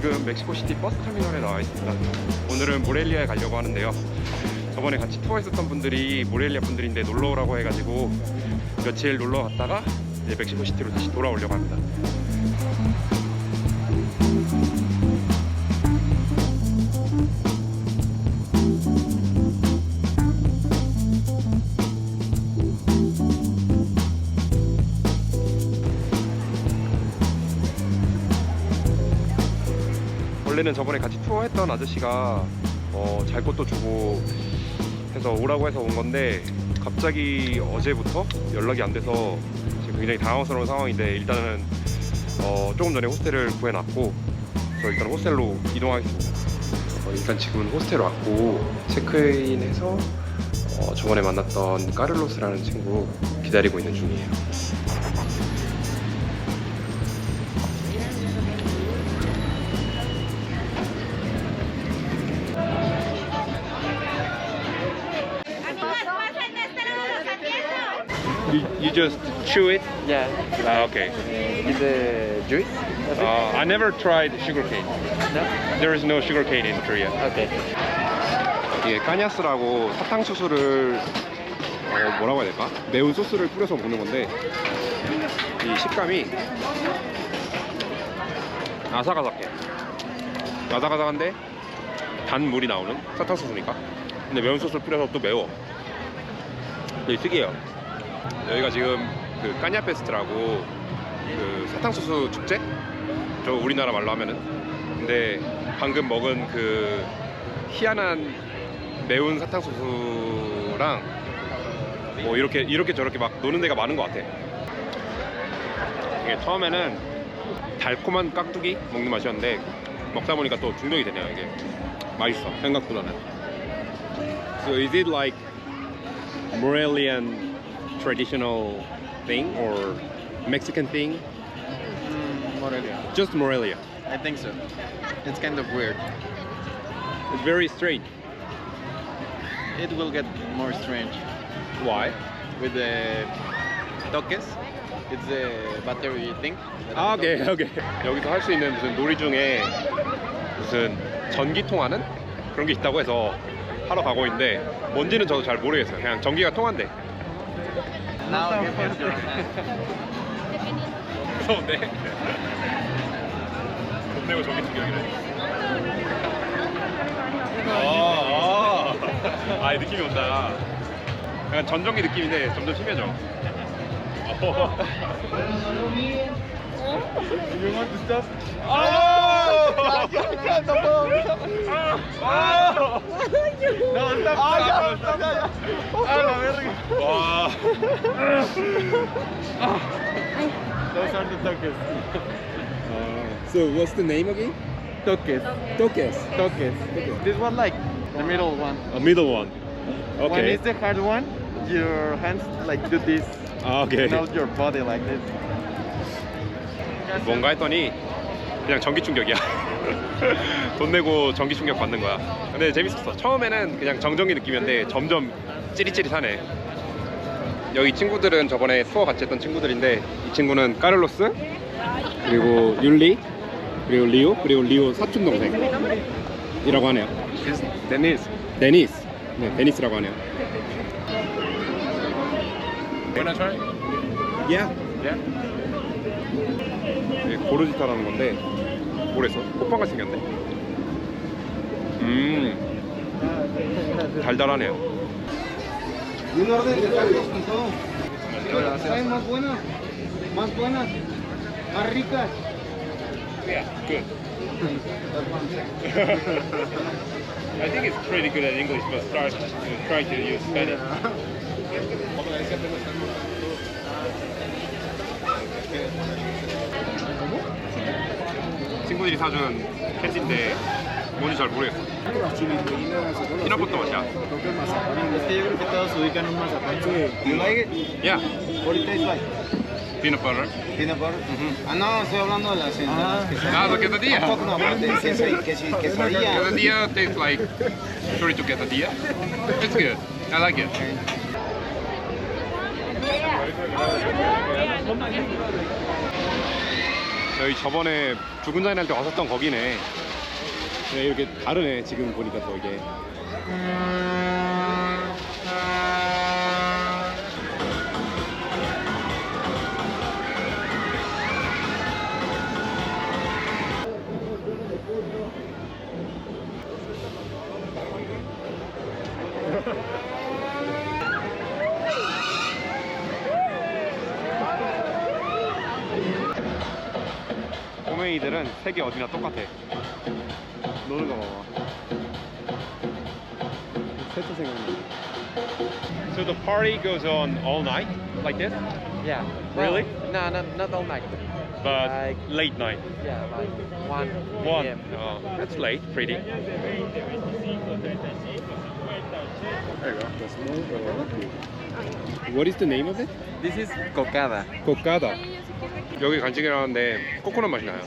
지금 멕시코시티 버스터미널에 나와 있습니다. 오늘은 모렐리아에 가려고 하는데요. 저번에 같이 투어했었던 분들이 모렐리아 분들인데 놀러 오라고 해가지고 며칠 놀러 갔다가 이제 멕시코시티로 다시 돌아오려고 합니다. 원래는 저번에 같이 투어했던 아저씨가 잘 것도 주고 해서 오라고 해서 온 건데 갑자기 어제부터 연락이 안 돼서 지금 굉장히 당황스러운 상황인데 일단은 조금 전에 호스텔을 구해놨고 저 일단 호스텔로 이동하겠습니다. 일단 지금 호스텔 왔고 체크인해서 저번에 만났던 까를로스라는 친구 기다리고 있는 중이에요. You just chew it? Yeah. Okay. Is the juice? I never tried sugarcane. No? There is no sugarcane in Korea. Okay. 이게 까냐스라고 사탕수수를 뭐라고 해야 될까? 매운 소스를 뿌려서 먹는 건데 이 식감이 아삭아삭해. 아삭아삭한데 단 물이 나오는 사탕수수니까. 근데 매운 소스를 뿌려서 또 매워. 되게 특이해요. 여기가 지금 그 까냐 페스트라고 그 사탕수수 축제? 저 우리나라 말로 하면은. 근데 방금 먹은 그 희한한 매운 사탕수수랑 뭐 이렇게 저렇게 막 노는 데가 많은 것 같아. 이게 처음에는 달콤한 깍두기 먹는 맛이었는데 먹다 보니까 또 중독이 되네요. 이게 맛있어 생각보다는. So is it like Morelian traditional thing or Mexican thing? Morelia. Just Morelia. I think so. It's kind of weird. It's very strange. It will get more strange Why? with the toques. It's the battery thing. 아, 오케이. 여기서 할 수 있는 무슨 놀이 중에 무슨 전기 통하는 그런 게 있다고 해서 하러 가고 있는데 뭔지는 저도 잘 모르겠어요. 그냥 전기가 통한대. Now give us your hand. 무서운데? 돈 내고 전기 충격이래. 아, 느낌이 온다. 약간 전전기 느낌인데 점점 심해져. You want to stop? No, stop. La verga. 와. Those are the toques. So what's the name again? Toques. Toques. This one like the middle one. A middle one. When Okay. it's the hard one, your hands like do this. 아, 오케이. Not your body like this. 뭔가 했더니 그냥 전기 충격이야. 돈 내고 전기 충격 받는 거야. 근데 재밌었어. 처음에는 그냥 정전기 느낌이었는데 점점 찌릿찌릿하네. 여기 친구들은 저번에 투어 같이 했던 친구들인데 이 친구는 까를로스, 그리고 율리, 그리고 리오 사촌 동생이라고 하네요. 데니스. 네, 데니스라고 하네요. Wanna try? Yeah. 고르지타라는 건데 모래서 호빵같이 생겼네. 달달하네요. Y un orden de tacos con todo. ¿Sabes más buenas? Más ricas. Yeah, good. I think it's pretty good at English, but try to use Spanish. 친구들이 사준 캔디인데 뭔지 잘 모르겠어. 피넛버터 맛이야. Es que yo creo que todos ubican un mazapán. You like it? Yeah, What it tastes like? peanut butter. Peanut butter? Ah, no, estoy hablando de las Ah, the quesadilla. I'm talking about the quesadilla. Quesadilla tastes like chorizo quesadilla. It's good. I like it. 여기 저번에 붉은 잔이 할 때 왔었던 거기네. 네, 이렇게 다르네 지금 보니까 더 이게. 꼬맹이들은 세계 어디나 똑같아. 노는 거 봐봐. 세트 생각나. So the party goes on all night like this, Yeah. Really? No, not all night. but Like- late night. Yeah, like 1 One. p.m. Oh, that's late. Pretty. There you go. That's more. What is the name of it? This is cocada. 코카다. 여기 간식이라는데 코코넛 맛이 나요.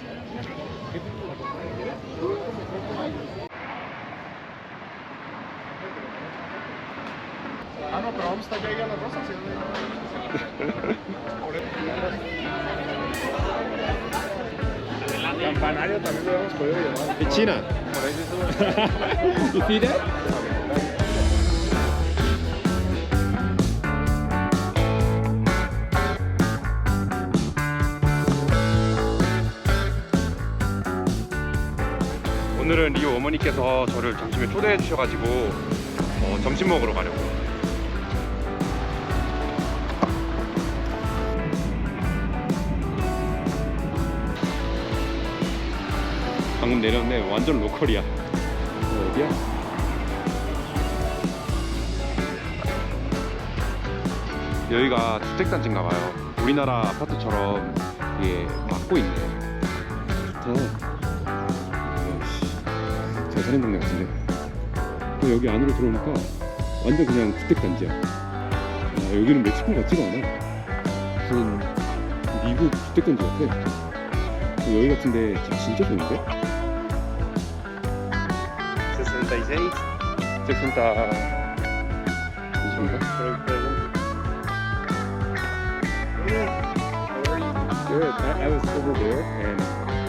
Ah, no, pero vamos hasta allá y a las rosas. Campanario también lo habíamos podido llevar. It's China. Por ahí sí sube. You see that? 오늘은 리오 어머니께서 저를 점심에 초대해 주셔가지고 점심 먹으러 가려고. 방금 내렸는데 완전 로컬이야. 어디야? 여기가 주택단지인가봐요. 우리나라 아파트처럼 이게 막고 있네. 좋다. 잘 사는 동네 같은데. 여기 안으로 들어오니까 완전 그냥 주택단지야. 여기는 멕시코 같지가 않아. 무슨 미국 주택단지 같아. 여기 같은데 집 진짜 좋은데? 66. 60. Good. I was over there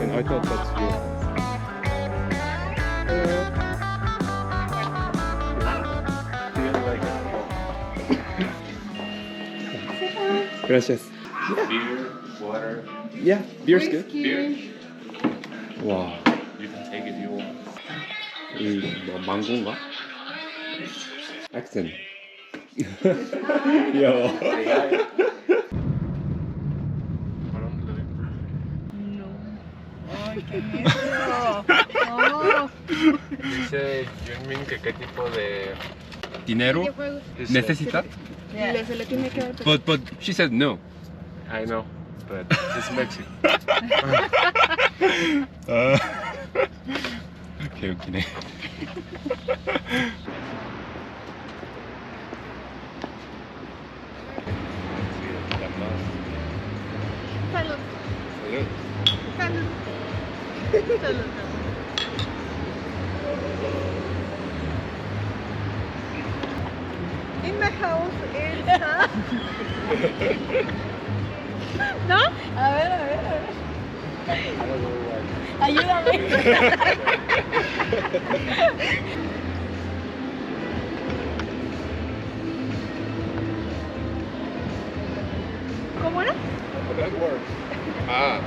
and I thought that's your Gracias. Beer, water. Yeah, beer's good. Beer. 와, You can take it if you want. 이 망고인가? 액센. 귀여워. Ay, ¿qué es eso? Oh. Dice Junmin que qué tipo de... Dinero necesita? Se le tiene que dar. But she said no. I know, but it's Mexican. 개웃기네. Salud. Salud. Salud. In the house is... ¿No? A ver, a ver, a ver. Ayúdame. ¿Cómo era? 아.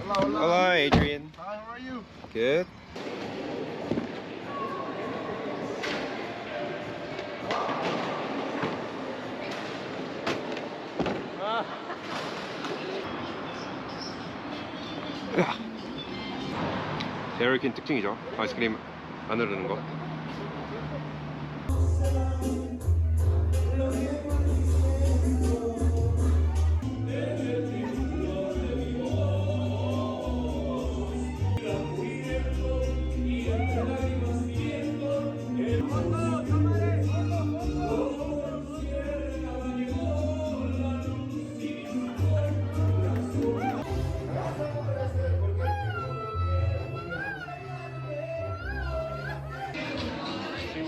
Hello, Adrian. Hi, how are you? Good. 데어리킨 특징이죠. 아이스크림 안으로 넣는 거.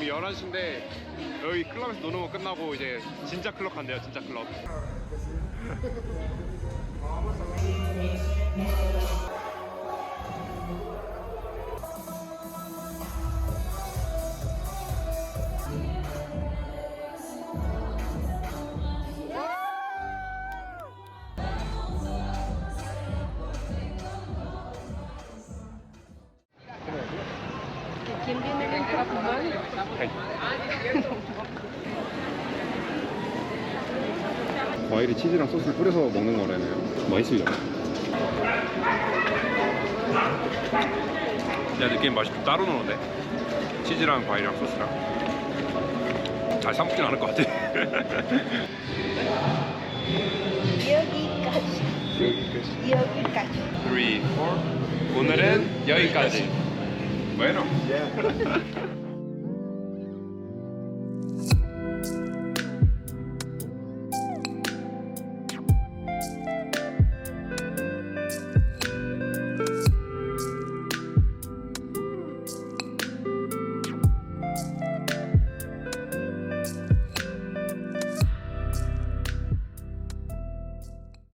지금 11시인데 여기 클럽에서 노는 거 끝나고 이제 진짜 클럽 간대요. 진짜 클럽. ¿Quién viene bien para fumar? 과일에 치즈랑 소스를 뿌려서 먹는 거라네요. 맛있습니다. 내가 느끼는 맛이 좀 따로 노는데 치즈랑 과일이랑 소스랑 잘 삶진 않을 것 같아. 여기까지. 여기까지. 3, 4 오늘은 여기까지. Bueno.